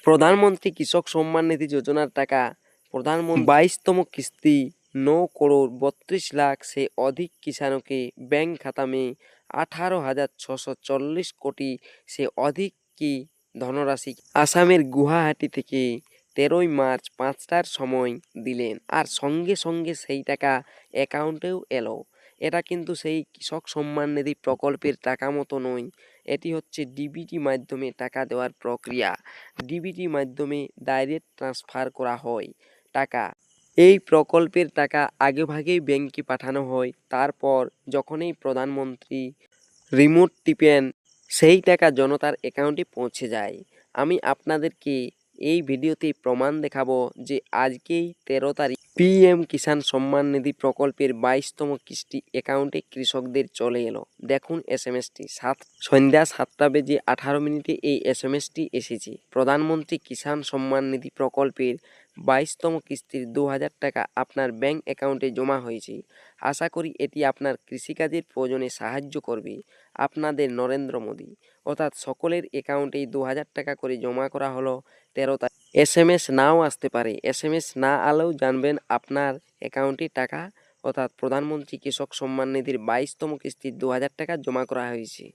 প্রধানমন্ত্রী কৃষক সম্মান নিধি যোজনার টাকা প্রধানমন্ত্রী 22তম किस्ती 9,32,00,000 से अधिक किसानों के बैंक खाता में 18,640 কোটি से अधिक की ধনরাশি আসামের গুয়াহাটি থেকে 13ই মার্চ 5টার সময় দিলেন আর সঙ্গে সঙ্গে সেই টাকা অ্যাকাউন্টেও এলো। এটা কিন্তু সেই কৃষক সম্মান নিধি প্রকল্পের টাকা মতো নয়, এটি হচ্ছে ডিবিটি মাধ্যমে টাকা দেওয়ার প্রক্রিয়া। ডিবিটি মাধ্যমে ডাইরেক্ট ট্রান্সফার করা হয় টাকা। এই প্রকল্পের টাকা আগেভাগেই ব্যাংকে পাঠানো হয়, তারপর যখনই প্রধানমন্ত্রী রিমোট টিপেন সেই টাকা জনতার অ্যাকাউন্টে পৌঁছে যায়। আমি আপনাদেরকে এই ভিডিওতে প্রমাণ দেখাবো যে আজকেই 13 তারিখ পিএম কিষাণ সম্মান নিধি প্রকল্পের 22তম কিস্তি অ্যাকাউন্টে কৃষকদের চলে এলো। দেখুন এসএমএসটি সন্ধ্যা 7টা বেজে 18 মিনিটে এই এসএমএসটি এসেছে। প্রধানমন্ত্রী কিষাণ সম্মান নিধি প্রকল্পের 22তম কিস্তির 2,000 টাকা আপনার ব্যাংক অ্যাকাউন্টে জমা হয়েছে। আশা করি এটি আপনার কৃষিকাজের প্রয়োজনে সাহায্য করবে। আপনাদের নরেন্দ্র মোদী। অর্থাৎ সকলের অ্যাকাউন্টেই 2,000 টাকা করে জমা করা হলো 13 তারিখ। এসএমএস নাও আসতে পারে, এসএমএস না আলেও জানবেন আপনার অ্যাকাউন্টে টাকা অর্থাৎ প্রধানমন্ত্রী কৃষক সম্মান নিধির 22তম কিস্তির 2,000 টাকা জমা করা হয়েছে।